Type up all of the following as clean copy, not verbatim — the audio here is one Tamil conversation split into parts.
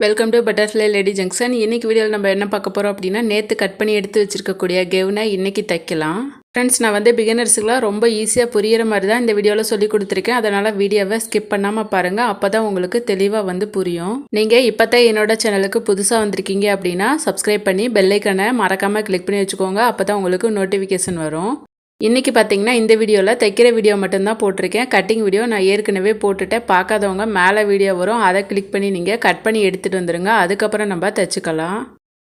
Welcome to butterfly lady junction. இன்னைக்கு வீடியோவில் நம்ம என்ன பார்க்க போகிறோம் அப்படின்னா, நேற்று கட் பண்ணி எடுத்து வச்சிருக்கக்கூடிய கெவுனை இன்னைக்கு தைக்கலாம். ஃப்ரெண்ட்ஸ், நான் வந்து பிகினர்ஸுக்குலாம் ரொம்ப ஈஸியாக புரியிற மாதிரி தான் இந்த வீடியோவில் சொல்லி கொடுத்துருக்கேன். அதனால் வீடியோவை ஸ்கிப் பண்ணாமல் பாருங்கள். அப்போ தான் உங்களுக்கு தெளிவாக வந்து புரியும். நீங்கள் இப்போ தான் என்னோட சேனலுக்கு புதுசாக வந்திருக்கீங்க அப்படின்னா சப்ஸ்கிரைப் பண்ணி பெல்லைக்கனை மறக்காமல் கிளிக் பண்ணி வச்சுக்கோங்க. அப்போ தான் உங்களுக்கு நோட்டிஃபிகேஷன் வரும். இன்றைக்கி பார்த்தீங்கன்னா இந்த வீடியோவில் தைக்கிற வீடியோ மட்டும்தான் போட்டிருக்கேன். கட்டிங் வீடியோ நான் ஏற்கனவே போட்டுட்டேன். பார்க்காதவங்க மேலே வீடியோ வரும், அதை கிளிக் பண்ணி நீங்கள் கட் பண்ணி எடுத்துகிட்டு வந்துடுங்க. அதுக்கப்புறம் நம்ம தைச்சிக்கலாம்.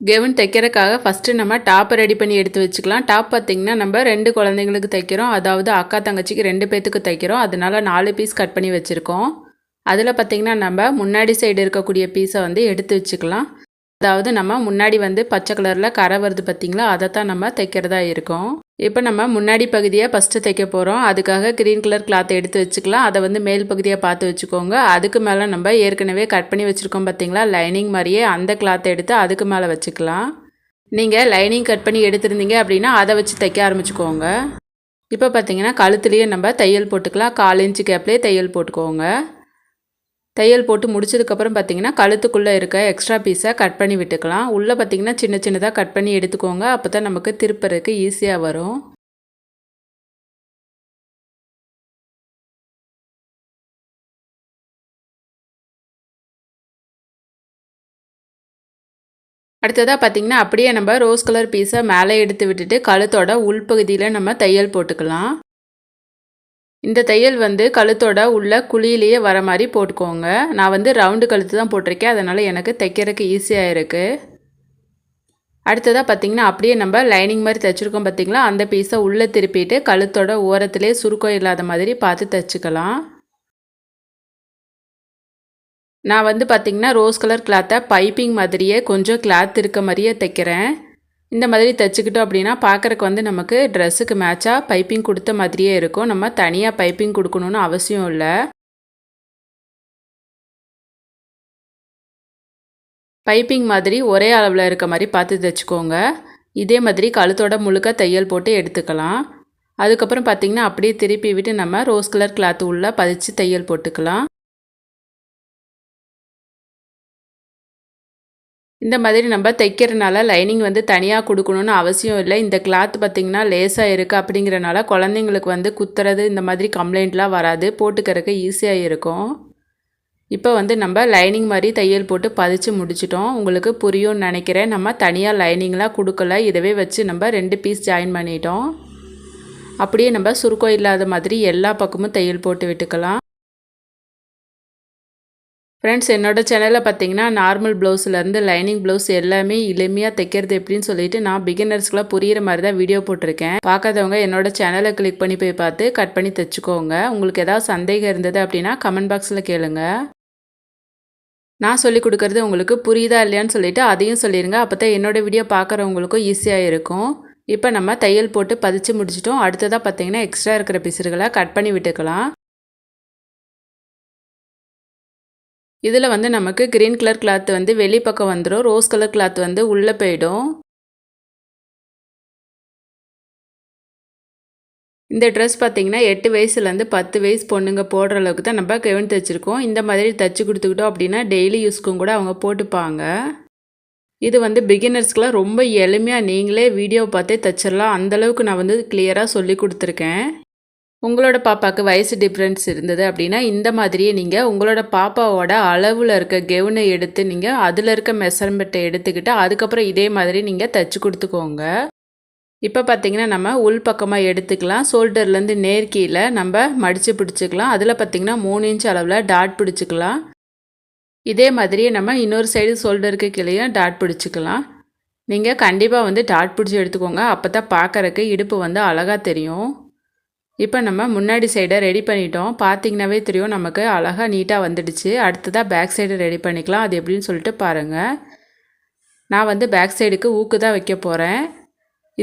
கெவுன் தைக்கிறதுக்காக ஃபஸ்ட்டு நம்ம டாப்பை ரெடி பண்ணி எடுத்து வச்சுக்கலாம். டாப் பார்த்திங்கன்னா நம்ம 2 குழந்தைங்களுக்கு தைக்கிறோம், அதாவது அக்கா தங்கச்சிக்கு 2 பேத்துக்கு தைக்கிறோம். அதனால 4 பீஸ் கட் பண்ணி வச்சுருக்கோம். அதில் பார்த்திங்கன்னா நம்ம முன்னாடி சைடு இருக்கக்கூடிய பீஸை வந்து எடுத்து வச்சுக்கலாம். அதாவது நம்ம முன்னாடி வந்து பச்சை கலரில் கரை வருது பார்த்திங்களா, அதை தான் நம்ம தைக்கிறதா இருக்கும். இப்போ நம்ம முன்னாடி பகுதியை ஃபஸ்ட்டு தைக்க போகிறோம். அதுக்காக க்ரீன் கலர் கிளாத்தை எடுத்து வச்சுக்கலாம். அதை வந்து மேல் பகுதியை பார்த்து வச்சுக்கோங்க. அதுக்கு மேலே நம்ம ஏற்கனவே கட் பண்ணி வச்சுருக்கோம் பார்த்திங்களா, லைனிங் மாதிரியே அந்த கிளாத்தை எடுத்து அதுக்கு மேலே வச்சுக்கலாம். நீங்கள் லைனிங் கட் பண்ணி எடுத்துருந்தீங்க அப்படின்னா அதை வச்சு தைக்க ஆரம்பிச்சுக்கோங்க. இப்போ பார்த்திங்கன்னா கழுத்துலேயே நம்ம தையல் போட்டுக்கலாம். 1/4 இன்ச்சு கேப்லேயே தையல் போட்டுக்கோங்க. தையல் போட்டு முடிச்சதுக்கப்புறம் பார்த்திங்கன்னா கழுத்துக்குள்ளே இருக்க எக்ஸ்ட்ரா பீஸை கட் பண்ணி விட்டுக்கலாம். உள்ளே பார்த்திங்கன்னா சின்ன சின்னதாக கட் பண்ணி எடுத்துக்கோங்க. அப்போ தான் நமக்கு திருப்பறதுக்கு ஈஸியாக வரும். அடுத்ததாக பார்த்திங்கன்னா அப்படியே நம்ம ரோஸ் கலர் பீஸை மேலே எடுத்து விட்டுட்டு கழுத்தோட உள்பகுதியில் நம்ம தையல் போட்டுக்கலாம். இந்த தையல் வந்து கழுத்தோட உள்ள குழியிலேயே வர மாதிரி போட்டுக்கோங்க. நான் வந்து ரவுண்டு கழுத்து தான் போட்டிருக்கேன், அதனால் எனக்கு தைக்கிறதுக்கு ஈஸியாக இருக்குது. அடுத்ததாக பார்த்திங்கன்னா அப்படியே நம்ம லைனிங் மாதிரி தைச்சிருக்கோம் பார்த்திங்களா, அந்த பீஸை உள்ளே திருப்பிட்டு கழுத்தோட ஓரத்திலே சுருக்கம் இல்லாத மாதிரி பார்த்து தைச்சிக்கலாம். நான் வந்து பார்த்திங்கன்னா ரோஸ் கலர் கிளாத்தை பைப்பிங் மாதிரியே கொஞ்சம் கிளாத் இருக்க மாதிரியே தைக்கிறேன். இந்த மாதிரி தைச்சிக்கிட்டோம் அப்படின்னா பார்க்குறக்கு வந்து நமக்கு ட்ரெஸ்ஸுக்கு மேட்சாக பைப்பிங் கொடுத்த மாதிரியே இருக்கும். நம்ம தனியாக பைப்பிங் கொடுக்கணுன்னு அவசியம் இல்லை. பைப்பிங் மாதிரி ஒரே அளவில் இருக்க மாதிரி பார்த்து தைச்சிக்கோங்க. இதே மாதிரி கழுத்தோட முழுக்க தையல் போட்டு எடுத்துக்கலாம். அதுக்கப்புறம் பார்த்திங்கன்னா அப்படியே திருப்பி விட்டு நம்ம ரோஸ் கலர் கிளாத்து உள்ளே பதிச்சு தையல் போட்டுக்கலாம். இந்த மாதிரி நம்ம தைக்கிறனால லைனிங் வந்து தனியாக கொடுக்கணுன்னு அவசியம் இல்லை. இந்த கிளாத் பார்த்திங்கன்னா லேசாக இருக்குது அப்படிங்கிறனால குழந்தைங்களுக்கு வந்து குத்துறது இந்த மாதிரி கம்ப்ளைண்ட்லாம் வராது, போட்டுக்கிறதுக்கு ஈஸியாக இருக்கும். இப்போ வந்து நம்ம லைனிங் மாதிரி தையல் போட்டு பதிச்சு முடிச்சிட்டோம். உங்களுக்கு புரியும்னு நினைக்கிறேன். நம்ம தனியாக லைனிங்லாம் கொடுக்கல, இதவே வச்சு நம்ம 2 பீஸ் ஜாயின் பண்ணிட்டோம். அப்படியே நம்ம சுருக்கம் இல்லாத மாதிரி எல்லா பக்கமும் தையல் போட்டு விட்டுக்கலாம். ஃப்ரெண்ட்ஸ், என்னோடய சேனலில் பார்த்தீங்கன்னா நார்மல் ப்ளவுஸ்லேருந்து லைனிங் ப்ளவுஸ் எல்லாமே எளிமையாக தைக்கிறது எப்படின்னு சொல்லிட்டு நான் பிகினர்ஸ்க்குலாம் புரிகிற மாதிரி தான் வீடியோ போட்டிருக்கேன். பார்க்காதவங்க என்னோடய சேனலை கிளிக் பண்ணி போய் பார்த்து கட் பண்ணி தைச்சிக்கோங்க. உங்களுக்கு ஏதாவது சந்தேகம் இருந்தது அப்படின்னா கமெண்ட் பாக்ஸில் கேளுங்க. நான் சொல்லிக் கொடுக்குறது உங்களுக்கு புரியுதா இல்லையான்னு சொல்லிவிட்டு அதையும் சொல்லிடுங்க. அப்போ தான் என்னோடய வீடியோ பார்க்குறவங்களுக்கும் ஈஸியாக இருக்கும். இப்போ நம்ம தையல் போட்டு பதிச்சு முடிச்சிட்டோம். அடுத்ததாக பார்த்தீங்கன்னா எக்ஸ்ட்ரா இருக்கிற பிசுறுகளை கட் பண்ணி விட்டுக்கலாம். இதில் வந்து நமக்கு க்ரீன் கலர் கிளாத் வந்து வெளிப்பக்கம் வந்துடும், ரோஸ் கலர் கிளாத் வந்து உள்ளே போயிடும். இந்த ட்ரெஸ் பார்த்திங்கன்னா 8 வயசுலேருந்து 10 வயசு பொண்ணுங்க போடுற அளவுக்கு தான் நம்ம கெவுன் தைச்சிருக்கோம். இந்த மாதிரி தைச்சி கொடுத்துக்கிட்டோம் அப்படின்னா டெய்லி யூஸ்க்கும் கூட அவங்க போட்டுப்பாங்க. இது வந்து பிகினர்ஸ்க்குலாம் ரொம்ப எளிமையாக நீங்களே வீடியோ பார்த்தே தைச்சிடலாம். அந்தளவுக்கு நான் வந்து கிளியராக சொல்லி கொடுத்துருக்கேன். உங்களோட பாப்பாவுக்கு வயசு டிஃப்ரென்ஸ் இருந்தது அப்படின்னா இந்த மாதிரியே நீங்கள் உங்களோட பாப்பாவோட அளவில் இருக்க கெவுனை எடுத்து நீங்கள் அதில் இருக்க மெஷர்மெண்ட்டை எடுத்துக்கிட்டு அதுக்கப்புறம் இதே மாதிரி நீங்கள் தைச்சி கொடுத்துக்கோங்க. இப்போ பார்த்திங்கன்னா நம்ம உள் பக்கமாக எடுத்துக்கலாம். ஷோல்டர்லேருந்து நேர்கீழே நம்ம மடித்து பிடிச்சிக்கலாம். அதில் பார்த்திங்கன்னா 3 இன்ச் அளவில் டாட் பிடிச்சிக்கலாம். இதே மாதிரியே நம்ம இன்னொரு சைடு ஷோல்டருக்கு கீழேயும் டாட் பிடிச்சிக்கலாம். நீங்கள் கண்டிப்பாக வந்து டாட் பிடிச்சி எடுத்துக்கோங்க. அப்போ தான் பார்க்குறக்கு இடுப்பு வந்து அழகாக தெரியும். இப்போ நம்ம முன்னாடி சைடை ரெடி பண்ணிட்டோம். பார்த்திங்கனாவே தெரியும் நமக்கு அழகாக நீட்டாக வந்துடுச்சு. அடுத்ததாக பேக் சைடு ரெடி பண்ணிக்கலாம். அது எப்படின்னு சொல்லிட்டு பாருங்கள். நான் வந்து பேக் சைடுக்கு ஊக்கு தான் வைக்க போகிறேன்.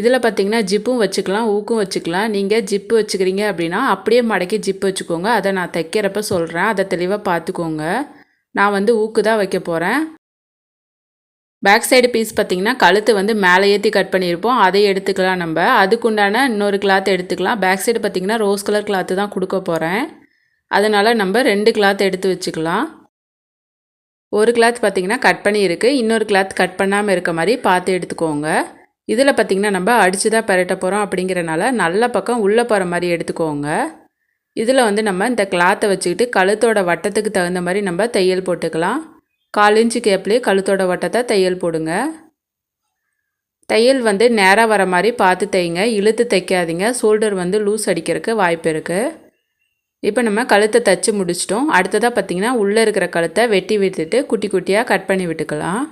இதில் பார்த்திங்கன்னா ஜிப்பும் வச்சுக்கலாம், ஊக்கும் வச்சுக்கலாம். நீங்கள் ஜிப்பு வச்சுக்கிறீங்க அப்படின்னா அப்படியே மடக்கி ஜிப்பு வச்சுக்கோங்க. அதை நான் தைக்கிறப்ப சொல்கிறேன், அதை தெளிவாக பார்த்துக்கோங்க. நான் வந்து ஊக்கு தான் வைக்க போகிறேன். பேக் சைடு பீஸ் பார்த்திங்கன்னா கழுத்து வந்து மேலே ஏற்றி கட் பண்ணியிருப்போம், அதை எடுத்துக்கலாம். நம்ம அதுக்குண்டான இன்னொரு கிளாத் எடுத்துக்கலாம். பேக் சைடு பார்த்திங்கன்னா ரோஸ் கலர் கிளாத்து தான் கொடுக்க போகிறேன், அதனால் நம்ம 2 கிளாத் எடுத்து வச்சுக்கலாம். ஒரு கிளாத் பார்த்திங்கன்னா கட் பண்ணி இருக்குது, இன்னொரு கிளாத் கட் பண்ணாமல் இருக்க மாதிரி பார்த்து எடுத்துக்கோங்க. இதில் பார்த்திங்கன்னா நம்ம அடித்து தான் பெரட்ட போகிறோம் அப்படிங்கிறனால நல்ல பக்கம் உள்ளே போகிற மாதிரி எடுத்துக்கோங்க. இதில் வந்து நம்ம இந்த கிளாத்தை வச்சுக்கிட்டு கழுத்தோட வட்டத்துக்கு தகுந்த மாதிரி நம்ம தையல் போட்டுக்கலாம். 1/4 இன்ச்சு கேப்லேயே கழுத்தோட வட்டத்தை தையல் போடுங்க. தையல் வந்து நேராக வர மாதிரி பார்த்து தைங்க, இழுத்து தைக்காதீங்க, ஷோல்டர் வந்து லூஸ் அடிக்கிறதுக்கு வாய்ப்பு இருக்குது. இப்போ நம்ம கழுத்தை தைச்சி முடிச்சிட்டோம். அடுத்ததாக பார்த்திங்கன்னா உள்ளே இருக்கிற கழுத்தை வெட்டி விட்டுட்டு குட்டி குட்டியாக கட் பண்ணி விட்டுக்கலாம்.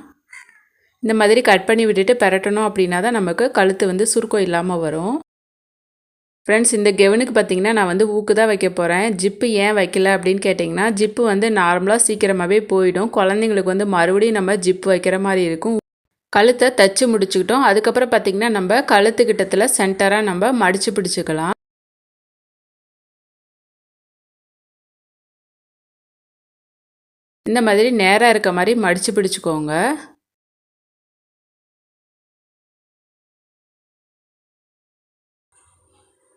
இந்த மாதிரி கட் பண்ணி விட்டுட்டு பெரட்டணும் அப்படின்னா தான் நமக்கு கழுத்து வந்து சுருக்கம் இல்லாமல் வரும். ஃப்ரெண்ட்ஸ், இந்த கெவனுக்கு பார்த்திங்கன்னா நான் வந்து ஊக்கு தான் வைக்க போகிறேன். ஜிப்பு ஏன் வைக்கல அப்படின்னு கேட்டிங்கன்னா, ஜிப்பு வந்து நார்மலாக சீக்கிரமாகவே போயிடும். குழந்தைங்களுக்கு வந்து மறுபடியும் நம்ம ஜிப்பு வைக்கிற மாதிரி இருக்கும். கழுத்தை தைச்சி முடிச்சுக்கிட்டோம். அதுக்கப்புறம் பார்த்திங்கன்னா நம்ம கழுத்துக்கிட்டத்தில் சென்டராக நம்ம மடித்து பிடிச்சிக்கலாம். இந்த மாதிரி நேராக இருக்க மாதிரி மடித்து பிடிச்சிக்கோங்க.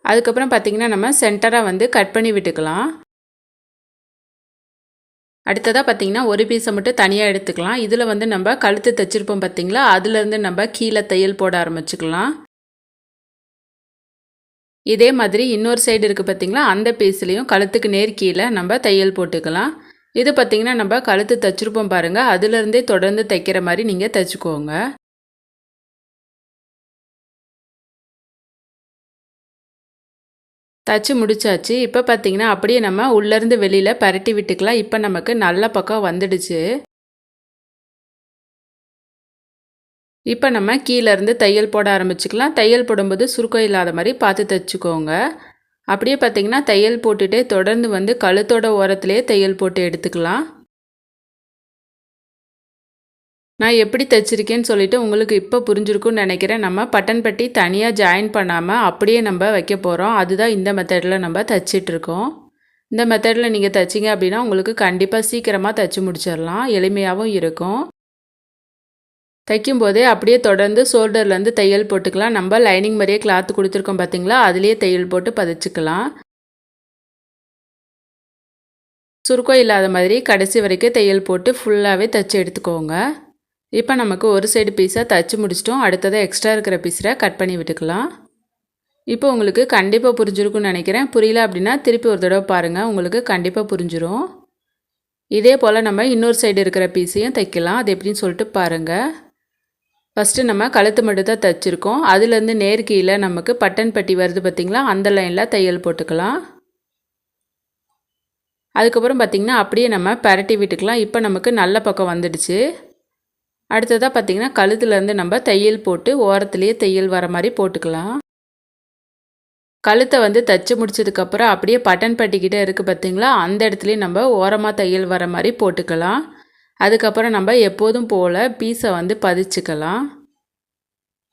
அதுக்கப்புறம் பார்த்திங்கன்னா நம்ம சென்டராக வந்து கட் பண்ணி விட்டுக்கலாம். அடுத்ததாக பார்த்திங்கன்னா ஒரு பீஸை மட்டும் தனியாக எடுத்துக்கலாம். இதில் வந்து நம்ம கழுத்து தைச்சிருப்போம் பார்த்திங்களா, அதுலேருந்து நம்ம கீழே தையல் போட ஆரம்பிச்சுக்கலாம். இதே மாதிரி இன்னொரு சைடு இருக்குது பார்த்திங்களா, அந்த பீஸ்லேயும் கழுத்துக்கு நேர் கீழே நம்ம தையல் போட்டுக்கலாம். இது பார்த்திங்கன்னா நம்ம கழுத்து தைச்சிருப்போம் பாருங்கள், அதுலேருந்தே தொடர்ந்து தைக்கிற மாதிரி நீங்கள் தைச்சிக்கோங்க. தைச்சி முடிச்சாச்சு. இப்போ பார்த்திங்கன்னா அப்படியே நம்ம உள்ளேருந்து வெளியில் பரட்டி விட்டுக்கலாம். இப்போ நமக்கு நல்ல பக்கம் வந்துடுச்சு. இப்போ நம்ம கீழேருந்து தையல் போட ஆரம்பிச்சுக்கலாம். தையல் போடும்போது சுருக்கம் இல்லாத மாதிரி பார்த்து தைச்சிக்கோங்க. அப்படியே பார்த்திங்கன்னா தையல் போட்டுகிட்டே தொடர்ந்து வந்து கழுத்தோட ஓரத்துலேயே தையல் போட்டு எடுத்துக்கலாம். நான் எப்படி தைச்சிருக்கேன்னு சொல்லிவிட்டு உங்களுக்கு இப்போ புரிஞ்சிருக்குன்னு நினைக்கிறேன். நம்ம பட்டன் பட்டி தனியாக ஜாயின் பண்ணாமல் அப்படியே நம்ம வைக்க போகிறோம். அதுதான் இந்த மெத்தடில் நம்ம தைச்சிட்ருக்கோம். இந்த மெத்தடில் நீங்கள் தைச்சிங்க அப்படின்னா உங்களுக்கு கண்டிப்பாக சீக்கிரமாக தைச்சி முடிச்சிடலாம், எளிமையாகவும் இருக்கும். தைக்கும்போதே அப்படியே தொடர்ந்து ஷோல்டர்லேருந்து தையல் போட்டுக்கலாம். நம்ம லைனிங் மாதிரியே கிளாத் கொடுத்துருக்கோம் பார்த்திங்களா, அதுலேயே தையல் போட்டு பதிச்சுக்கலாம். சுருக்கம் இல்லாத மாதிரி கடைசி வரைக்கும் தையல் போட்டு ஃபுல்லாகவே தைச்சி எடுத்துக்கோங்க. இப்போ நமக்கு ஒரு சைடு பீஸாக தைச்சி முடிச்சிட்டோம். அடுத்ததாக எக்ஸ்ட்ரா இருக்கிற பீஸை கட் பண்ணி விட்டுக்கலாம். இப்போ உங்களுக்கு கண்டிப்பாக புரிஞ்சிருக்குன்னு நினைக்கிறேன். புரியல அப்படின்னா திருப்பி ஒரு தடவை பாருங்கள், உங்களுக்கு கண்டிப்பாக புரிஞ்சிடும். இதே போல் நம்ம இன்னொரு சைடு இருக்கிற பீஸையும் தைக்கலாம். அது எப்படின்னு சொல்லிட்டு பாருங்கள். ஃபஸ்ட்டு நம்ம கழுத்து மட்டும் தான் தைச்சிருக்கோம். அதுலேருந்து நேர் கீழே நமக்கு பட்டன் பட்டி வருது பார்த்திங்களா, அந்த லைனில் தையல் போட்டுக்கலாம். அதுக்கப்புறம் பார்த்திங்கன்னா அப்படியே நம்ம பரட்டி விட்டுக்கலாம். இப்போ நமக்கு நல்ல பக்கம் வந்துடுச்சு. அடுத்ததாக பார்த்திங்கன்னா கழுத்துலேருந்து நம்ம தையல் போட்டு ஓரத்துலேயே தையல் வர மாதிரி போட்டுக்கலாம். கழுத்தை வந்து தைச்சி முடிச்சதுக்கப்புறம் அப்படியே பட்டன் பட்டிக்கிட்டே இருக்குது பார்த்திங்களா, அந்த இடத்துலையே நம்ம ஓரமாக தையல் வர மாதிரி போட்டுக்கலாம். அதுக்கப்புறம் நம்ம எப்போதும் போல் பீஸை வந்து பதிச்சுக்கலாம்.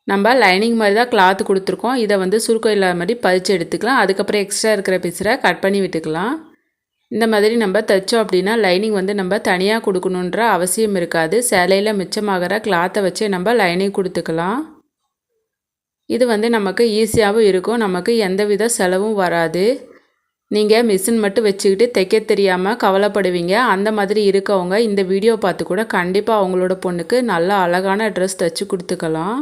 நம்ம லைனிங் மாதிரி தான் கிளாத் கொடுத்துருக்கோம். இதை வந்து சுருக்கம் இல்லாத மாதிரி பதிச்சு எடுத்துக்கலாம். அதுக்கப்புறம் எக்ஸ்ட்ரா இருக்கிற பீஸை கட் பண்ணி விட்டுக்கலாம். இந்த மாதிரி நம்ம தைச்சோம் அப்படின்னா லைனிங் வந்து நம்ம தனியாக கொடுக்கணுன்ற அவசியம் இருக்காது. சேலையில் மிச்சமாகிற கிளாத்தை வச்சு நம்ம லைனிங் கொடுத்துக்கலாம். இது வந்து நமக்கு ஈஸியாகவும் இருக்கும், நமக்கு எந்தவித செலவும் வராது. நீங்கள் மிஷின் மட்டும் வச்சுக்கிட்டு தைக்க தெரியாமல் கவலைப்படுவீங்க. அந்த மாதிரி இருக்கவங்க இந்த வீடியோ பார்த்து கூட கண்டிப்பாக அவங்களோட பொண்ணுக்கு நல்ல அழகான ட்ரெஸ் தைச்சி கொடுத்துக்கலாம்.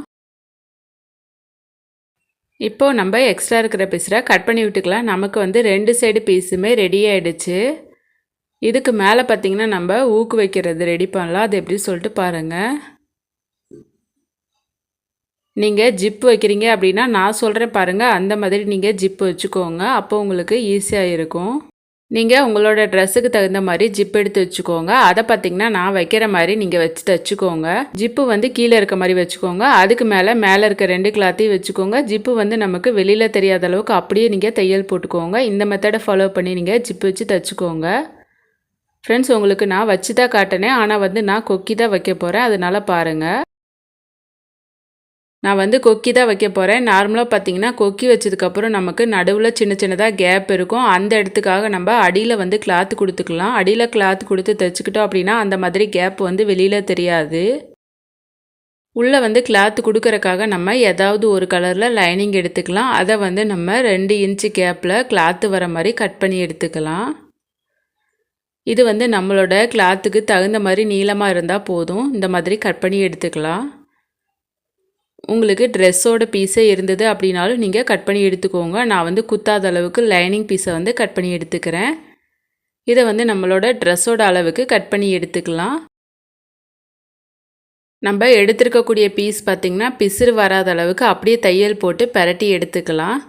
இப்போது நம்ம எக்ஸ்ட்ரா இருக்கிற பீஸை கட் பண்ணி விட்டுக்கலாம். நமக்கு வந்து 2 சைடு பீஸுமே ரெடி ஆகிடுச்சு. இதுக்கு மேலே பார்த்திங்கன்னா நம்ம ஊக்கு வைக்கிறது ரெடி பண்ணலாம். அது எப்படி சொல்லிட்டு பாருங்கள். நீங்கள் ஜிப்பு வைக்கிறீங்க அப்படின்னா நான் சொல்கிறேன் பாருங்கள், அந்த மாதிரி நீங்கள் ஜிப்பு வச்சுக்கோங்க. அப்போ உங்களுக்கு ஈஸியாக இருக்கும். நீங்கள் உங்களோட ட்ரெஸ்ஸுக்கு தகுந்த மாதிரி ஜிப் எடுத்து வச்சுக்கோங்க. அதை பார்த்திங்கன்னா நான் வைக்கிற மாதிரி நீங்கள் வச்சு தைச்சிக்கோங்க. ஜிப்பு வந்து கீழே இருக்க மாதிரி வச்சுக்கோங்க. அதுக்கு மேலே இருக்க 2 கிளாத்தையும் வச்சுக்கோங்க. ஜிப்பு வந்து நமக்கு வெளியில் தெரியாத அளவுக்கு அப்படியே நீங்கள் தையல் போட்டுக்கோங்க. இந்த மெத்தடை ஃபாலோ பண்ணி நீங்கள் ஜிப்பு வச்சு தைச்சிக்கோங்க. ஃப்ரெண்ட்ஸ், உங்களுக்கு நான் வச்சு தான் காட்டினேன், ஆனால் வந்து நான் கொக்கி தான் வைக்க போகிறேன். அதனால் பாருங்கள். நான் வந்து கொக்கி தான் வைக்க போகிறேன். நார்மலாக பார்த்திங்கன்னா கொக்கி வச்சதுக்கப்புறம் நமக்கு நடுவில் சின்ன சின்னதாக கேப் இருக்கும். அந்த இடத்துக்காக நம்ம அடியில் வந்து கிளாத் கொடுத்துக்கலாம். அடியில் கிளாத் கொடுத்து தைச்சிக்கிட்டோம் அப்படின்னா அந்த மாதிரி கேப் வந்து வெளியில் தெரியாது. உள்ளே வந்து கிளாத் கொடுக்கறக்காக நம்ம ஏதாவது ஒரு கலரில் லைனிங் எடுத்துக்கலாம். அதை வந்து நம்ம 2 இன்ச்சு கேப்பில் கிளாத்து வர மாதிரி கட் பண்ணி எடுத்துக்கலாம். இது வந்து நம்மளோட கிளாத்துக்கு தகுந்த மாதிரி நீளமாக இருந்தால் போதும். இந்த மாதிரி கட் பண்ணி எடுத்துக்கலாம். உங்களுக்கு ட்ரெஸ்ஸோட பீஸே இருந்தது அப்படின்னாலும் நீங்கள் கட் பண்ணி எடுத்துக்கோங்க. நான் வந்து குத்தாத அளவுக்கு லைனிங் பீஸை வந்து கட் பண்ணி எடுத்துக்கிறேன். இதை வந்து நம்மளோட ட்ரெஸ்ஸோட அளவுக்கு கட் பண்ணி எடுத்துக்கலாம். நம்ம எடுத்துருக்கக்கூடிய பீஸ் பார்த்திங்கன்னா பிசுறு வராத அளவுக்கு அப்படியே தையல் போட்டு பெரட்டி எடுத்துக்கலாம்.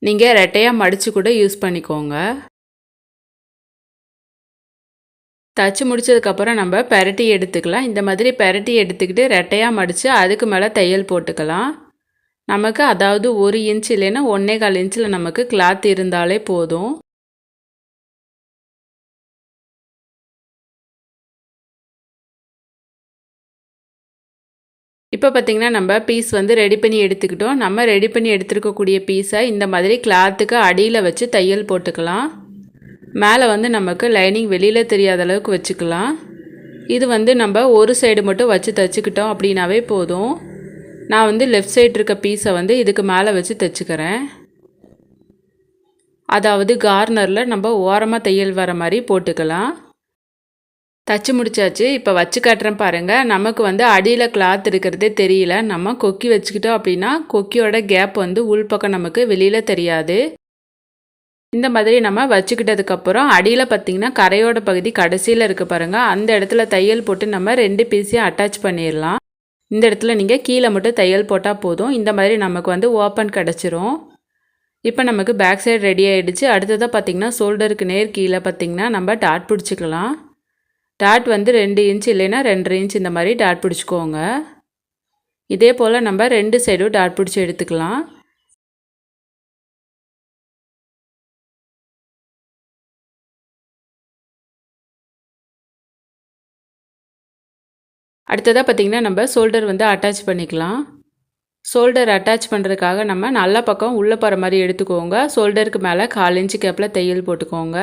நீங்கள் ரெட்டையாக மடித்து கூட யூஸ் பண்ணிக்கோங்க. தச்சு முடித்ததுக்கப்புறம் நம்ம பெரட்டி எடுத்துக்கலாம். இந்த மாதிரி பெரட்டி எடுத்துக்கிட்டு ரெட்டையாக மடித்து அதுக்கு மேலே தையல் போட்டுக்கலாம். நமக்கு அதாவது 1 இன்ச் இல்லைன்னா 1.25 இன்ச்சில் நமக்கு கிளாத் இருந்தாலே போதும். இப்போ பார்த்திங்கன்னா நம்ம பீஸ் வந்து ரெடி பண்ணி எடுத்துக்கிட்டோம். நம்ம ரெடி பண்ணி எடுத்துருக்கக்கூடிய பீஸை இந்த மாதிரி கிளாத்துக்கு அடியில் வச்சு தையல் போட்டுக்கலாம். மேலே வந்து நமக்கு லைனிங் வெளியில் தெரியாத அளவுக்கு வச்சுக்கலாம். இது வந்து நம்ம ஒரு சைடு மட்டும் வச்சு தைச்சிக்கிட்டோம் அப்படின்னாவே போதும். நான் வந்து லெஃப்ட் சைடு இருக்க பீஸை வந்து இதுக்கு மேலே வச்சு தைச்சிக்கிறேன். அதாவது கார்னரில் நம்ம ஓரமாக தையல் வர மாதிரி போட்டுக்கலாம். தச்சு முடிச்சாச்சு. இப்போ வச்சு காட்டுறேன் பாருங்கள். நமக்கு வந்து அடியில் கிளாத் இருக்கிறதே தெரியல. நம்ம கொக்கி வச்சுக்கிட்டோம் அப்படின்னா கொக்கியோட கேப் வந்து உள்பக்கம் நமக்கு வெளியில் தெரியாது. இந்த மாதிரி நம்ம வச்சுக்கிட்டதுக்கப்புறம் அடியில் பார்த்திங்கன்னா கரையோட பகுதி கடைசியில் இருக்க பாருங்கள். அந்த இடத்துல தையல் போட்டு நம்ம 2 பீஸையும் அட்டாச் பண்ணிடலாம். இந்த இடத்துல நீங்கள் கீழே மட்டும் தையல் போட்டால் போதும். இந்த மாதிரி நமக்கு வந்து ஓப்பன் கிடச்சிரும். இப்போ நமக்கு பேக் சைடு ரெடி ஆகிடுச்சு. அடுத்ததாக பார்த்திங்கன்னா ஷோல்டருக்கு நேர் கீழே பார்த்திங்கன்னா நம்ம டாட் பிடிச்சிக்கலாம். டாட் வந்து 2 இன்ச் இல்லைன்னா 2.5 இன்ச் இந்த மாதிரி டாட் பிடிச்சிக்கோங்க. இதே போல் நம்ம 2 சைடும் டாட் பிடிச்சி எடுத்துக்கலாம். அடுத்ததாக பார்த்திங்கன்னா நம்ம ஷோல்டர் வந்து அட்டாச் பண்ணிக்கலாம். ஷோல்டர் அட்டாச் பண்ணுறதுக்காக நம்ம நல்ல பக்கம் உள்ளே போகிற மாதிரி எடுத்துக்கோங்க. ஷோல்டருக்கு மேலே 1/4 இன்ச்சு கேப்பில் தையல் போட்டுக்கோங்க.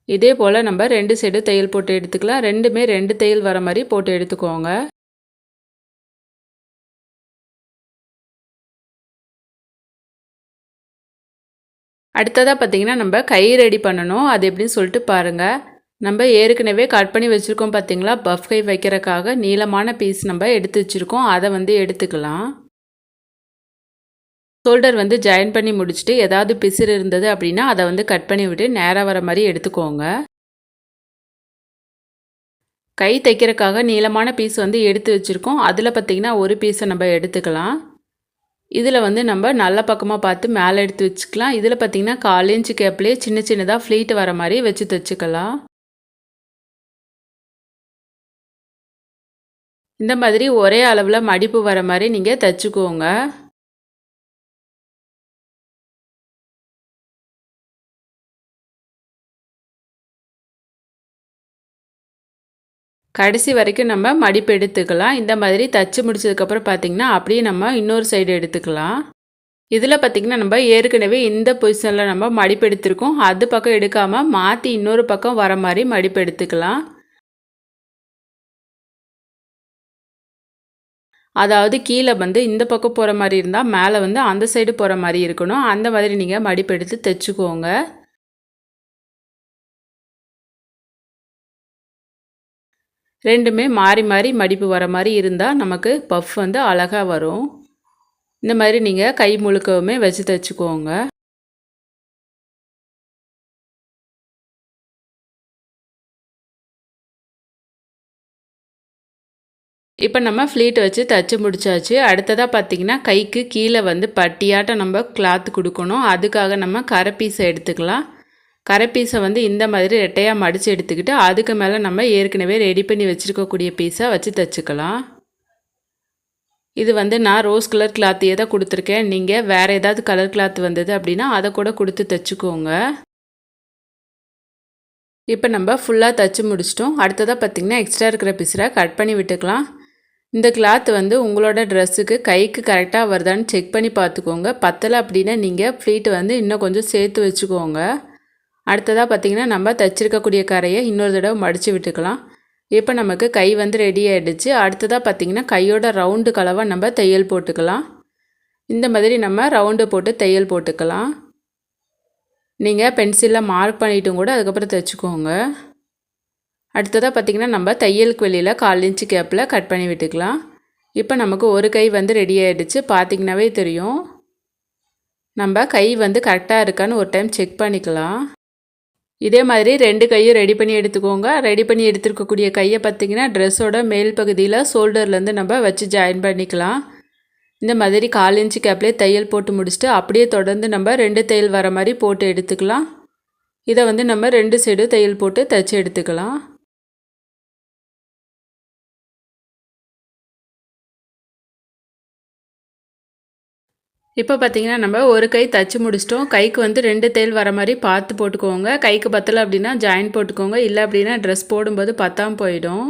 இதே போல் நம்ம 2 சைடு தையல் போட்டு எடுத்துக்கலாம். ரெண்டுமே 2 தையல் வர மாதிரி போட்டு எடுத்துக்கோங்க. அடுத்ததாக பார்த்திங்கன்னா நம்ம கை ரெடி பண்ணணும். அது எப்படின்னு சொல்லிட்டு பாருங்கள். நம்ம ஏற்கனவே கட் பண்ணி வச்சுருக்கோம் பார்த்திங்களா, பஃப் கை வைக்கிறதுக்காக நீளமான பீஸ் நம்ம எடுத்து வச்சுருக்கோம். அதை வந்து எடுத்துக்கலாம். ஷோல்டர் வந்து ஜாயின் பண்ணி முடிச்சுட்டு ஏதாவது பிசுறு இருந்தது அப்படின்னா அதை வந்து கட் பண்ணி விட்டு நேராக வர மாதிரி எடுத்துக்கோங்க. கை தைக்கிறதுக்காக நீளமான பீஸ் வந்து எடுத்து வச்சுருக்கோம். அதில் பார்த்திங்கன்னா ஒரு பீஸை நம்ம எடுத்துக்கலாம். இதில் வந்து நம்ம நல்ல பக்கமாக பார்த்து மேலே எடுத்து வச்சுக்கலாம். இதில் பார்த்திங்கன்னா 1/4 இன்ச்சு கேப்லேயே சின்ன சின்னதாக ஃப்ளீட் வர மாதிரி வச்சு தைச்சிக்கலாம். இந்த மாதிரி ஒரே அளவில் மடிப்பு வர மாதிரி நீங்கள் தைச்சிக்கோங்க. கடைசி வரைக்கும் நம்ம மடிப்பு எடுத்துக்கலாம். இந்த மாதிரி தைச்சி முடிச்சதுக்கப்புறம் பார்த்திங்கன்னா அப்படியே நம்ம இன்னொரு சைடு எடுத்துக்கலாம். இதில் பார்த்திங்கன்னா நம்ம ஏற்கனவே இந்த பொசிஷனில் நம்ம மடிப்பு எடுத்துருக்கோம். அது பக்கம் எடுக்காமல் மாற்றி இன்னொரு பக்கம் வர மாதிரி மடிப்பு எடுத்துக்கலாம். அதாவது கீழே வந்து இந்த பக்கம் போகிற மாதிரி இருந்தால் மேலே வந்து அந்த சைடு போகிற மாதிரி இருக்கணும். அந்த மாதிரி நீங்கள் மடிப்பு எடுத்து தைச்சிக்கோங்க. ரெண்டுமே மாறி மாறி மடிப்பு வர மாதிரி இருந்தால் நமக்கு பஃப் வந்து அழகாக வரும். இந்த மாதிரி நீங்கள் கை முழுக்கவுமே வச்சு தைச்சிக்கோங்க. இப்போ நம்ம ஃப்ளீட் வச்சு தைச்சி முடிச்சாச்சு. அடுத்ததாக பார்த்திங்கன்னா கைக்கு கீழே வந்து பட்டியாட்டம் நம்ம கிளாத் கொடுக்கணும். அதுக்காக நம்ம கரை பீஸை எடுத்துக்கலாம். கரை பீஸை வந்து இந்த மாதிரி ரெட்டையாக மடித்து எடுத்துக்கிட்டு அதுக்கு மேலே நம்ம ஏற்கனவே ரெடி பண்ணி வச்சுருக்கக்கூடிய பீஸை வச்சு தைச்சிக்கலாம். இது வந்து நான் ரோஸ் கலர் கிளாத்தையே தான் கொடுத்துருக்கேன். நீங்கள் வேறு ஏதாவது கலர் கிளாத் வந்தது அப்படின்னா அதை கூட கொடுத்து தைச்சிக்கோங்க. இப்போ நம்ம ஃபுல்லாக தைச்சி முடிச்சிட்டோம். அடுத்ததாக பார்த்திங்கன்னா எக்ஸ்ட்ரா இருக்கிற பீஸை கட் பண்ணி விட்டுக்கலாம். இந்த கிளாத் வந்து உங்களோட ட்ரெஸ்ஸுக்கு கைக்கு கரெக்டாக வருதான்னு செக் பண்ணி பார்த்துக்கோங்க. பத்தலை அப்படின்னா நீங்கள் ஃப்ளீட் வந்து இன்னும் கொஞ்சம் சேர்த்து வச்சுக்கோங்க. அடுத்ததாக பார்த்திங்கன்னா நம்ம தைச்சிருக்கக்கூடிய கரையை இன்னொரு தடவை மடித்து விட்டுக்கலாம். இப்போ நமக்கு கை வந்து ரெடி ஆகிடுச்சு. அடுத்ததாக பார்த்திங்கன்னா கையோட ரவுண்டு கலவாக நம்ம தையல் போட்டுக்கலாம். இந்த மாதிரி நம்ம ரவுண்டு போட்டு தையல் போட்டுக்கலாம். நீங்கள் பென்சிலில் மார்க் பண்ணிட்டும் கூட அதுக்கப்புறம் தைச்சிக்கோங்க. அடுத்ததாக பார்த்திங்கன்னா நம்ம தையலுக்கு வெளியில் 1/4 இன்ச்சு கேப்பில் கட் பண்ணி விட்டுக்கலாம். இப்போ நமக்கு ஒரு கை வந்து ரெடி ஆகிடுச்சு. பார்த்திங்கனாவே தெரியும். நம்ம கை வந்து கரெக்டாக இருக்கான்னு ஒரு டைம் செக் பண்ணிக்கலாம். இதே மாதிரி 2 கையும் ரெடி பண்ணி எடுத்துக்கோங்க. ரெடி பண்ணி எடுத்துருக்கக்கூடிய கையை பார்த்திங்கன்னா ட்ரெஸ்ஸோட மேல் பகுதியில் ஷோல்டர்லேருந்து நம்ம வச்சு ஜாயின் பண்ணிக்கலாம். இந்த மாதிரி 1/4 இன்ச்சு கேப்லேயே தையல் போட்டு முடிச்சுட்டு அப்படியே தொடர்ந்து நம்ம 2 தையல் வர மாதிரி போட்டு எடுத்துக்கலாம். இதை வந்து நம்ம 2 சைடும் தையல் போட்டு தைச்சி எடுத்துக்கலாம். இப்போ பார்த்திங்கன்னா நம்ம ஒரு கை தைச்சி முடிச்சிட்டோம். கைக்கு வந்து 2 தையல் வர மாதிரி பார்த்து போட்டுக்கோங்க. கைக்கு பத்தலை அப்படின்னா ஜாயின் போட்டுக்கோங்க. இல்லை அப்படின்னா ட்ரெஸ் போடும்போது பத்தாமல் போயிடும்.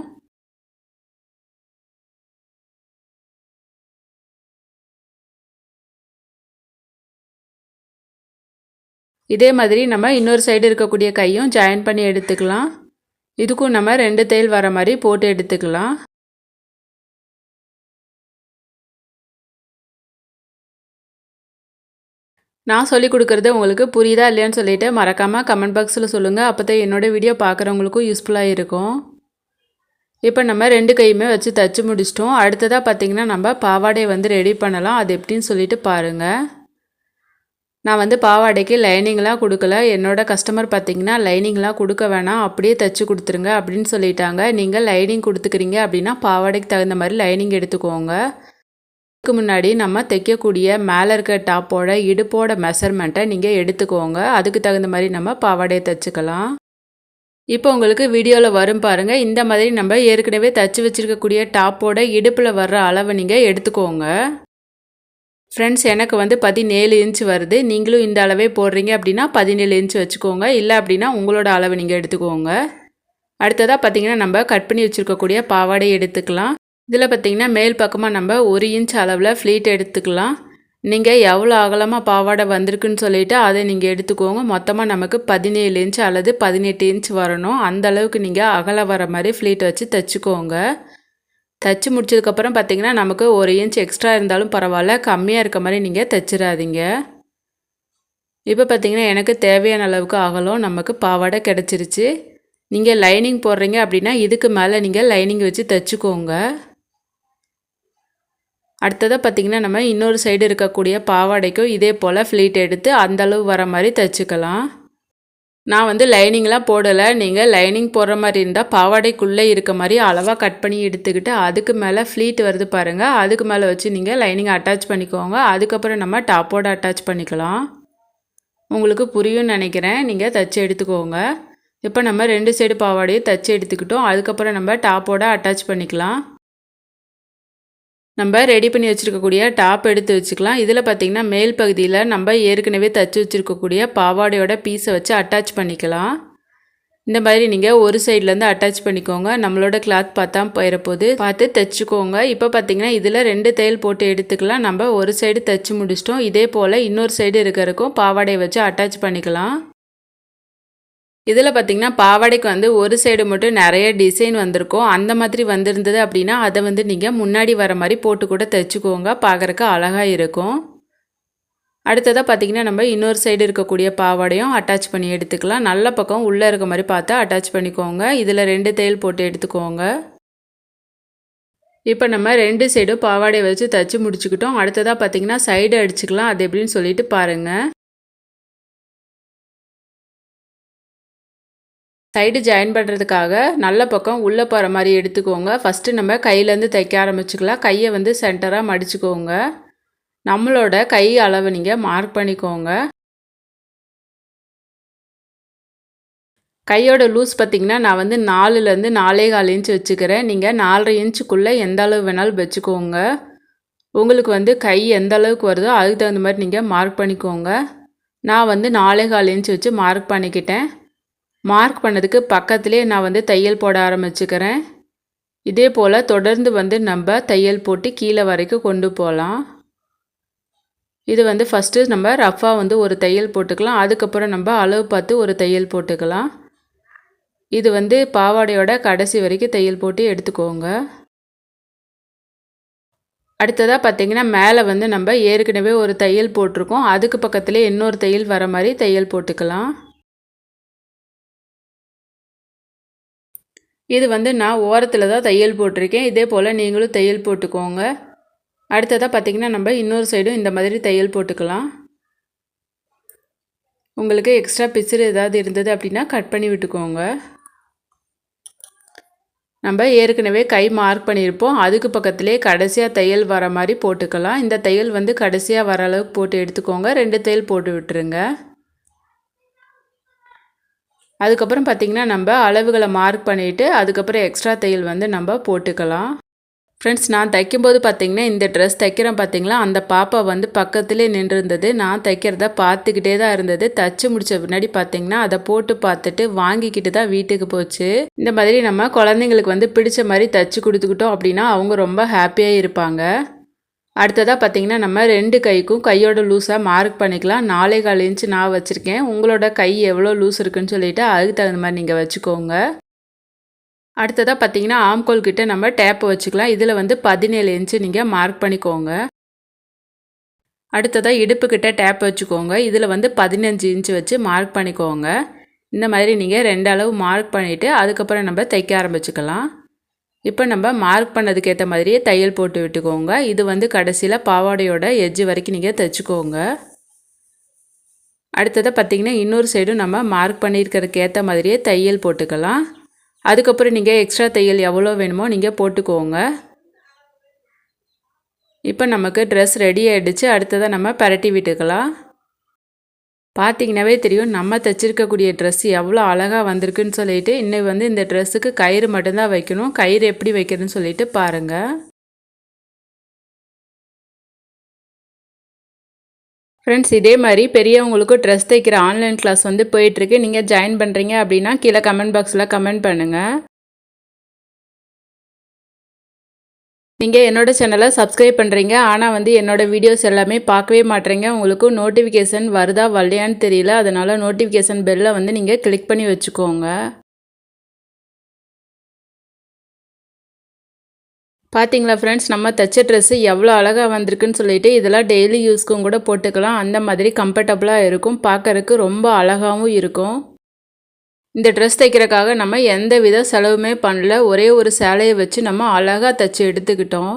இதே மாதிரி நம்ம இன்னொரு சைடு இருக்கக்கூடிய கையும் ஜாயின் பண்ணி எடுத்துக்கலாம். இதுக்கும் நம்ம 2 தையல் வர மாதிரி போட்டு எடுத்துக்கலாம். நான் சொல்லிக் கொடுக்குறது உங்களுக்கு புரியுதா இல்லையான்னு சொல்லிவிட்டு மறக்காமல் கமெண்ட் பாக்ஸில் சொல்லுங்கள். அப்போ தான் என்னோடய வீடியோ பார்க்குறவங்களுக்கும் யூஸ்ஃபுல்லாக இருக்கும். இப்போ நம்ம 2 கையுமே வச்சு தைச்சி முடிச்சிட்டோம். அடுத்ததாக பார்த்திங்கன்னா நம்ம பாவாடையை வந்து ரெடி பண்ணலாம். அது எப்படின்னு சொல்லிட்டு பாருங்கள். நான் வந்து பாவாடைக்கு லைனிங்லாம் கொடுக்கல. என்னோடய கஸ்டமர் பார்த்திங்கன்னா லைனிங்லாம் கொடுக்க வேணாம், அப்படியே தைச்சி கொடுத்துருங்க அப்படின்னு சொல்லிட்டாங்க. நீங்கள் லைனிங் கொடுத்துக்கிறீங்க அப்படின்னா பாவாடைக்கு தகுந்த மாதிரி லைனிங் எடுத்துக்கோங்க. அதுக்கு முன்னாடி நம்ம தைக்கக்கூடிய மேலே இருக்க டாப்போட இடுப்போட மெஷர்மெண்ட்டை நீங்கள் எடுத்துக்கோங்க. அதுக்கு தகுந்த மாதிரி நம்ம பாவாடையை தைச்சிக்கலாம். இப்போ உங்களுக்கு வீடியோவில் வரும் பாருங்கள். இந்த மாதிரி நம்ம ஏற்கனவே தைச்சி வச்சுருக்கக்கூடிய டாப்போட இடுப்பில் வர்ற அளவை நீங்கள் எடுத்துக்கோங்க. ஃப்ரெண்ட்ஸ், எனக்கு வந்து 17 இன்ச் வருது. நீங்களும் இந்த அளவே போடுறீங்க அப்படின்னா 17 இன்ச் வச்சுக்கோங்க. இல்லை அப்படின்னா உங்களோட அளவை நீங்கள் எடுத்துக்கோங்க. அடுத்ததாக பார்த்திங்கன்னா நம்ம கட் பண்ணி வச்சுருக்கக்கூடிய பாவாடை எடுத்துக்கலாம். இதில் பார்த்திங்கன்னா மேல் பக்கமாக நம்ம 1 இன்ச் அளவில் ஃப்ளீட் எடுத்துக்கலாம். நீங்கள் எவ்வளோ அகலமாக பாவாடை வந்திருக்குன்னு சொல்லிவிட்டு அதை நீங்கள் எடுத்துக்கோங்க. மொத்தமாக நமக்கு 17 இன்ச் அல்லது 18 இன்ச் வரணும். அந்த அளவுக்கு நீங்கள் அகலம் வர மாதிரி ஃப்ளீட் வச்சு தைச்சிக்கோங்க. தைச்சி முடிச்சதுக்கப்புறம் பார்த்திங்கன்னா நமக்கு 1 இன்ச் எக்ஸ்ட்ரா இருந்தாலும் பரவாயில்ல, கம்மியாக இருக்க மாதிரி நீங்கள் தைச்சிடாதீங்க. இப்போ பார்த்திங்கன்னா எனக்கு தேவையான அளவுக்கு அகலம் நமக்கு பாவாடை கிடச்சிருச்சு. நீங்கள் லைனிங் போடுறீங்க அப்படின்னா இதுக்கு மேலே நீங்கள் லைனிங் வச்சு தைச்சிக்கோங்க. அடுத்ததாக பார்த்திங்கன்னா நம்ம இன்னொரு சைடு இருக்கக்கூடிய பாவாடைக்கும் இதே போல் ஃப்ளீட் எடுத்து அந்தளவு வர மாதிரி தைச்சிக்கலாம். நான் வந்து லைனிங்லாம் போடலை. நீங்கள் லைனிங் போடுற மாதிரி இருந்தால் பாவாடைக்குள்ளே இருக்க மாதிரி அளவாக கட் பண்ணி எடுத்துக்கிட்டு அதுக்கு மேலே ஃப்ளீட் வருது பாருங்கள், அதுக்கு மேலே வச்சு நீங்கள் லைனிங் அட்டாச் பண்ணிக்கோங்க. அதுக்கப்புறம் நம்ம டாப்போடு அட்டாச் பண்ணிக்கலாம். உங்களுக்கு புரியும்னு நினைக்கிறேன். நீங்கள் தைச்சி எடுத்துக்கோங்க. இப்போ நம்ம 2 சைடு பாவாடையும் தைச்சி எடுத்துக்கிட்டோம். அதுக்கப்புறம் நம்ம டாப்போடு அட்டாச் பண்ணிக்கலாம். நம்ம ரெடி பண்ணி வச்சுருக்கக்கூடிய டாப் எடுத்து வச்சுக்கலாம். இதில் பார்த்திங்கன்னா மேல் பகுதியில் நம்ம ஏற்கனவே தைச்சி வச்சுருக்கக்கூடிய பாவாடையோட பீஸை வச்சு அட்டாச் பண்ணிக்கலாம். இந்த மாதிரி நீங்கள் ஒரு சைட்லேருந்து அட்டாச் பண்ணிக்கோங்க. நம்மளோட கிளாத் பார்த்தாம போயிடப்போது பார்த்து தைச்சிக்கோங்க. இப்போ பார்த்திங்கன்னா இதில் 2 தையல் போட்டு எடுத்துக்கலாம். நம்ம ஒரு சைடு தைச்சி முடிச்சிட்டோம். இதே போல் இன்னொரு சைடு இருக்கிறதுக்கும் பாவாடையை வச்சு அட்டாச் பண்ணிக்கலாம். இதில் பார்த்திங்கன்னா பாவாடைக்கு வந்து ஒரு சைடு மட்டும் நிறைய டிசைன் வந்திருக்கும். அந்த மாதிரி வந்திருந்தது அப்படின்னா அதை வந்து நீங்கள் முன்னாடி வர மாதிரி போட்டு கூட தைச்சிக்கோங்க. பார்க்குறக்கு அழகாக இருக்கும். அடுத்ததாக பார்த்திங்கன்னா நம்ம இன்னொரு சைடு இருக்கக்கூடிய பாவாடையும் அட்டாச் பண்ணி எடுத்துக்கலாம். நல்ல பக்கம் உள்ளே இருக்க மாதிரி பார்த்து அட்டாச் பண்ணிக்கோங்க. இதில் 2 தையல் போட்டு எடுத்துக்கோங்க. இப்போ நம்ம 2 சைடும் பாவாடையை வச்சு தைச்சி முடிச்சுக்கிட்டோம். அடுத்ததாக பார்த்திங்கன்னா சைடு அடிச்சுக்கலாம். அது எப்படின்னு சொல்லிட்டு பாருங்கள். சைடு ஜாயின் பண்ணுறதுக்காக நல்ல பக்கம் உள்ளே போகிற மாதிரி எடுத்துக்கோங்க. ஃபஸ்ட்டு நம்ம கையிலேருந்து தைக்க ஆரம்பிச்சுக்கலாம். கையை வந்து சென்டராக மடிச்சுக்கோங்க. நம்மளோட கை அளவு நீங்கள் மார்க் பண்ணிக்கோங்க. கையோட லூஸ் பார்த்திங்கன்னா நான் வந்து 4லேருந்து 4.25 இன்ச் வச்சுக்கிறேன். நீங்கள் 4.5 இன்ச்சுக்குள்ளே எந்த அளவு வேணாலும் வச்சுக்கோங்க. உங்களுக்கு வந்து கை எந்த அளவுக்கு வருதோ அதுக்கு தகுந்த மாதிரி நீங்கள் மார்க் பண்ணிக்கோங்க. நான் வந்து 4.25 இன்ச் வச்சு மார்க் பண்ணிக்கிட்டேன். மார்க் பண்ணதுக்கு பக்கத்துலேயே நான் வந்து தையல் போட ஆரம்பிச்சுக்கிறேன். இதே போல் தொடர்ந்து வந்து நம்ம தையல் போட்டு கீழே வரைக்கும் கொண்டு போகலாம். இது வந்து ஃபஸ்ட்டு நம்ம ரஃப்பாக வந்து ஒரு தையல் போட்டுக்கலாம். அதுக்கப்புறம் நம்ம அளவு பார்த்து ஒரு தையல் போட்டுக்கலாம். இது வந்து பாவாடையோட கடைசி வரைக்கும் தையல் போட்டு எடுத்துக்கோங்க. அடுத்ததாக பார்த்திங்கன்னா மேலே வந்து நம்ம ஏற்கனவே ஒரு தையல் போட்டிருக்கோம். அதுக்கு பக்கத்துலேயே இன்னொரு தையல் வர மாதிரி தையல் போட்டுக்கலாம். இது வந்து நான் ஓரத்தில் தான் தையல் போட்டிருக்கேன். இதே போல் நீங்களும் தையல் போட்டுக்கோங்க. அடுத்ததாக பார்த்திங்கன்னா நம்ம இன்னொரு சைடும் இந்த மாதிரி தையல் போட்டுக்கலாம். உங்களுக்கு எக்ஸ்ட்ரா பிசுறு ஏதாவது இருந்தது அப்படின்னா கட் பண்ணி விட்டுக்கோங்க. நம்ம ஏற்கனவே கை மார்க் பண்ணியிருப்போம். அதுக்கு பக்கத்துலேயே கடைசியாக தையல் வர மாதிரி போட்டுக்கலாம். இந்த தையல் வந்து கடைசியாக வர அளவுக்கு போட்டு எடுத்துக்கோங்க. 2 தையல் போட்டு விட்டுருங்க. அதுக்கப்புறம் பார்த்திங்கன்னா நம்ம அளவுகளை மார்க் பண்ணிவிட்டு அதுக்கப்புறம் எக்ஸ்ட்ரா தையல் வந்து நம்ம போட்டுக்கலாம். ஃப்ரெண்ட்ஸ், நான் தைக்கும்போது பார்த்திங்கன்னா இந்த ட்ரெஸ் தைக்கிறேன் பார்த்திங்களா, அந்த பாப்பா வந்து பக்கத்துலேயே நின்றுருந்தது. நான் தைக்கிறத பார்த்துக்கிட்டே தான் இருந்தது. தைச்சி முடித்த பின்னாடி பார்த்திங்கன்னா அதை போட்டு பார்த்துட்டு வாங்கிக்கிட்டு தான் வீட்டுக்கு போச்சு. இந்த மாதிரி நம்ம குழந்தைங்களுக்கு வந்து பிடிச்ச மாதிரி தைச்சி கொடுத்துக்கிட்டோம் அப்படின்னா அவங்க ரொம்ப ஹாப்பியாக இருப்பாங்க. அடுத்ததாக பார்த்திங்கன்னா நம்ம 2 கைக்கும் கையோட லூஸாக மார்க் பண்ணிக்கலாம். 4.25 இன்ச்சு நான் வச்சுருக்கேன். உங்களோட கை எவ்வளோ லூஸ் இருக்குன்னு சொல்லிவிட்டு அதுக்கு தகுந்த மாதிரி நீங்கள் வச்சுக்கோங்க. அடுத்ததாக பார்த்திங்கன்னா ஆம்கோல் கிட்ட நம்ம டேப்பை வச்சுக்கலாம். இதில் வந்து 17 இன்ச்சு நீங்கள் மார்க் பண்ணிக்கோங்க. அடுத்ததாக இடுப்புக்கிட்ட டேப் வச்சுக்கோங்க. இதில் வந்து 15 இன்ச்சு வச்சு மார்க் பண்ணிக்கோங்க. இந்த மாதிரி நீங்கள் 2 அளவு மார்க் பண்ணிவிட்டு அதுக்கப்புறம் நம்ம தைக்க ஆரம்பிச்சுக்கலாம். இப்போ நம்ம மார்க் பண்ணதுக்கு ஏற்ற மாதிரியே தையல் போட்டு விட்டுக்கோங்க. இது வந்து கடைசியில் பாவாடையோட எட்ஜு வரைக்கும் நீங்கள் தைச்சிக்கோங்க. அடுத்ததாக பார்த்திங்கன்னா இன்னொரு சைடும் நம்ம மார்க் பண்ணியிருக்கிறதுக்கு ஏற்ற மாதிரியே தையல் போட்டுக்கலாம். அதுக்கப்புறம் நீங்கள் எக்ஸ்ட்ரா தையல் எவ்வளோ வேணுமோ நீங்கள் போட்டுக்கோங்க. இப்போ நமக்கு ட்ரெஸ் ரெடி ஆகிடுச்சு. அடுத்ததாக நம்ம பரட்டி விட்டுக்கலாம். பார்த்திங்கனாவே தெரியும் நம்ம தைச்சிருக்கக்கூடிய ட்ரெஸ் எவ்வளோ அழகாக வந்திருக்குன்னு சொல்லிட்டு. இன்னும் வந்து இந்த ட்ரெஸ்ஸுக்கு கயிறு மட்டும்தான் வைக்கணும். கயிறு எப்படி வைக்கிறதுன்னு சொல்லிட்டு பாருங்கள். ஃப்ரெண்ட்ஸ், இதே மாதிரி பெரியவங்களுக்கு ட்ரெஸ் தைக்கிற ஆன்லைன் கிளாஸ் வந்து போயிட்டுருக்கு. நீங்கள் ஜாயின் பண்ணுறீங்க அப்படின்னா கீழே கமெண்ட் பாக்ஸில் கமெண்ட் பண்ணுங்கள். நீங்கள் என்னோட சேனலை சப்ஸ்கிரைப் பண்ணுறீங்க, ஆனால் வந்து என்னோடய வீடியோஸ் எல்லாமே பார்க்கவே மாட்டேறீங்க. உங்களுக்கு நோட்டிஃபிகேஷன் வருதா வரலையான்னு தெரியல. அதனால் நோட்டிஃபிகேஷன் பெல்லை வந்து நீங்கள் கிளிக் பண்ணி வச்சுக்கோங்க. பார்த்தீங்களா ஃப்ரெண்ட்ஸ், நம்ம தைச்ச ட்ரெஸ்ஸு எவ்வளோ அழகாக வந்திருக்குன்னு சொல்லிட்டு. இதெல்லாம் டெய்லி யூஸ்க்கும் கூட போட்டுக்கலாம். அந்த மாதிரி கம்ஃபர்டபுளாக இருக்கும். பார்க்கறதுக்கு ரொம்ப அழகாகவும் இருக்கும். இந்த ட்ரெஸ் தைக்கிறதுக்காக நம்ம எந்த வித செலவுமே பண்ணல. ஒரே ஒரு சேலையை வச்சு நம்ம அழகாக தைச்சி எடுத்துக்கிட்டோம்.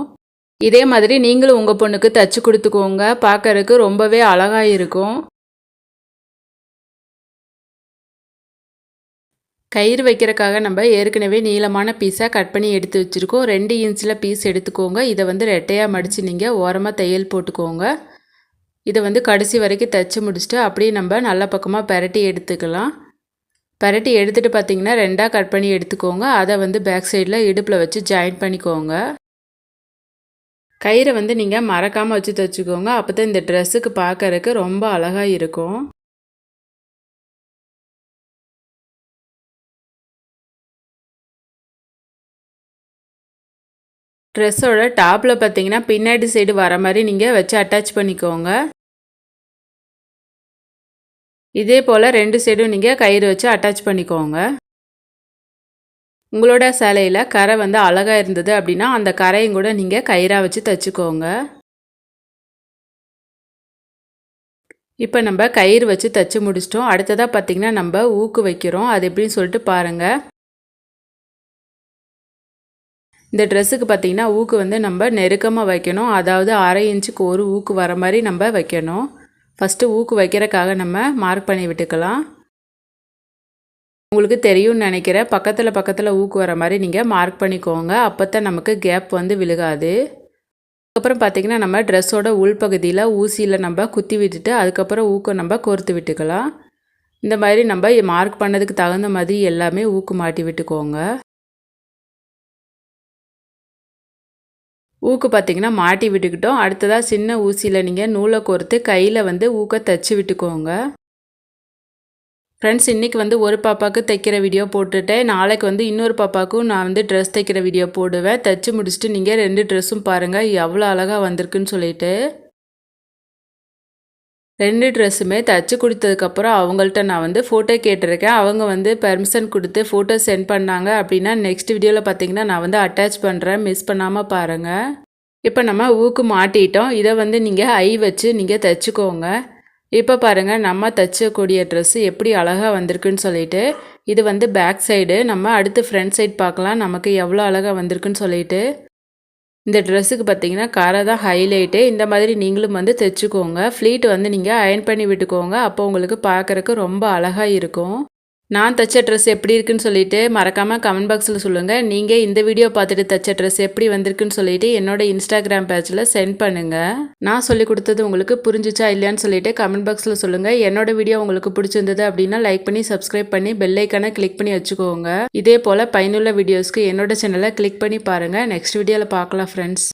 இதே மாதிரி நீங்களும் உங்கள் பொண்ணுக்கு தைச்சி கொடுத்துக்கோங்க. பார்க்கறதுக்கு ரொம்பவே அழகாக இருக்கும். கயிறு வைக்கிறதுக்காக நம்ம ஏற்கனவே நீளமான பீஸாக கட் பண்ணி எடுத்து வச்சுருக்கோம். 2 இன்ச்சில் பீஸ் எடுத்துக்கோங்க. இதை வந்து ரெட்டையாக மடித்து நீங்கள் ஓரமாக தையல் போட்டுக்கோங்க. இதை வந்து கடைசி வரைக்கும் தைச்சி முடிச்சுட்டு அப்படியே நம்ம நல்ல பக்கமாக பரட்டி எடுத்துக்கலாம். பரட்டி எடுத்துகிட்டு பார்த்திங்கன்னா 2ஆக கட் பண்ணி எடுத்துக்கோங்க. அதை வந்து பேக் சைடில் இடுப்பில் வச்சு ஜாயின் பண்ணிக்கோங்க. கயிறை வந்து நீங்கள் மறக்காமல் வச்சு தைச்சிக்கோங்க. அப்போ தான் இந்த ட்ரெஸ்ஸுக்கு பார்க்கறதுக்கு ரொம்ப அழகாக இருக்கும். ட்ரெஸ்ஸோட டாப்பில் பார்த்திங்கன்னா பின்னாடி சைடு வர மாதிரி நீங்கள் வச்சு அட்டாச் பண்ணிக்கோங்க. இதே போல் 2 சைடும் நீங்கள் கயிறு வச்சு அட்டாச் பண்ணிக்கோங்க. உங்களோட சேலையில் கரை வந்து அழகாக இருந்தது அப்படின்னா அந்த கரையும் கூட நீங்கள் கயிறாக வச்சு தைச்சிக்கோங்க. இப்போ நம்ம கயிறு வச்சு தைச்சி முடிச்சிட்டோம். அடுத்ததாக பார்த்திங்கன்னா நம்ம ஊக்கு வைக்கிறோம். அது எப்படின்னு சொல்லிட்டு பாருங்கள். இந்த ட்ரெஸ்ஸுக்கு பார்த்திங்கன்னா ஊக்கு வந்து நம்ம நெருக்கமாக வைக்கணும். அதாவது 1/2 இன்ச்சுக்கு ஒரு ஊக்கு வர மாதிரி நம்ம வைக்கணும். ஃபஸ்ட்டு ஊக்கு வைக்கிறதுக்காக நம்ம மார்க் பண்ணி விட்டுக்கலாம். உங்களுக்கு தெரியும்னு நினைக்கிறேன். பக்கத்தில் ஊக்கு வர மாதிரி நீங்கள் மார்க் பண்ணிக்கோங்க. அப்போ தான் நமக்கு கேப் வந்து விழுகாது. அதுக்கப்புறம் பார்த்திங்கன்னா நம்ம ட்ரெஸ்ஸோட உள்பகுதியில் ஊசியில் நம்ம குத்தி விட்டுட்டு அதுக்கப்புறம் ஊக்கை நம்ம கோர்த்து விட்டுக்கலாம். இந்த மாதிரி நம்ம மார்க் பண்ணதுக்கு தகுந்த மாதிரி எல்லாமே ஊக்கு மாட்டி விட்டுக்கோங்க. ஊக்கு பார்த்திங்கன்னா மாட்டி விட்டுக்கிட்டோம். அடுத்ததாக சின்ன ஊசியில் நீங்கள் நூலை கோர்த்து கையில் வந்து ஊக்கை தைச்சி விட்டுக்கோங்க. ஃப்ரெண்ட்ஸ், இன்றைக்கி வந்து ஒரு பாப்பாவுக்கு தைக்கிற வீடியோ போட்டுட்டேன். நாளைக்கு வந்து இன்னொரு பாப்பாவுக்கும் நான் வந்து ட்ரெஸ் தைக்கிற வீடியோ போடுவேன். தைச்சி முடிச்சுட்டு நீங்கள் 2 ட்ரெஸ்ஸும் பாருங்கள் எவ்வளோ அழகாக வந்திருக்குன்னு சொல்லிட்டு. 2 ட்ரெஸ்ஸுமே தைச்சி கொடுத்ததுக்கப்புறம் அவங்கள்ட்ட நான் வந்து ஃபோட்டோ கேட்டிருக்கேன். அவங்க வந்து பெர்மிஷன் கொடுத்து ஃபோட்டோ சென்ட் பண்ணாங்க அப்படின்னா நெக்ஸ்ட் வீடியோவில் பார்த்திங்கன்னா நான் வந்து அட்டாச் பண்ணுறேன். மிஸ் பண்ணாமல் பாருங்கள். இப்போ நம்ம ஊக்கு மாட்டிட்டோம். இதை வந்து நீங்கள் ஐ வச்சு நீங்கள் தைச்சிக்கோங்க. இப்போ பாருங்கள் நம்ம தைச்சக்கூடிய ட்ரெஸ்ஸு எப்படி அழகாக வந்திருக்குன்னு சொல்லிட்டு. இது வந்து பேக் சைடு. நம்ம அடுத்து ஃப்ரண்ட் சைடு பார்க்கலாம் நமக்கு எவ்வளோ அழகாக வந்திருக்குன்னு சொல்லிட்டு. இந்த ட்ரெஸ்ஸுக்கு பார்த்தீங்கன்னா கரை தான் ஹைலைட்டு. இந்த மாதிரி நீங்களும் வந்து தைச்சிக்கோங்க. ஃப்ளீட் வந்து நீங்கள் அயர்ன் பண்ணி விட்டுக்கோங்க. அப்போ உங்களுக்கு பார்க்குறக்கு ரொம்ப அழகாக இருக்கும். நான் தைச்ச ட்ரெஸ் எப்படி இருக்குன்னு சொல்லிட்டு மறக்காமல் கமெண்ட் பாக்ஸில் சொல்லுங்கள். நீங்கள் இந்த வீடியோ பார்த்துட்டு தைச்ச ட்ரெஸ் எப்படி வந்திருக்குன்னு சொல்லிட்டு என்னோட இன்ஸ்டாகிராம் பேஜில் சென்ட் பண்ணுங்கள். நான் சொல்லி கொடுத்தது உங்களுக்கு புரிஞ்சிச்சா இல்லையான்னு சொல்லிட்டு கமெண்ட் பாக்ஸில் சொல்லுங்கள். என்னோட வீடியோ உங்களுக்கு பிடிச்சிருந்தது அப்படின்னா லைக் பண்ணி சப்ஸ்கிரைப் பண்ணி பெல் ஐக்கானை கிளிக் பண்ணி வச்சுக்கோங்க. இதே போல் பயனுள்ள வீடியோஸ்க்கு என்னோட சேனலை கிளிக் பண்ணி பாருங்கள். நெக்ஸ்ட் வீடியோவில் பார்க்கலாம் ஃப்ரெண்ட்ஸ்.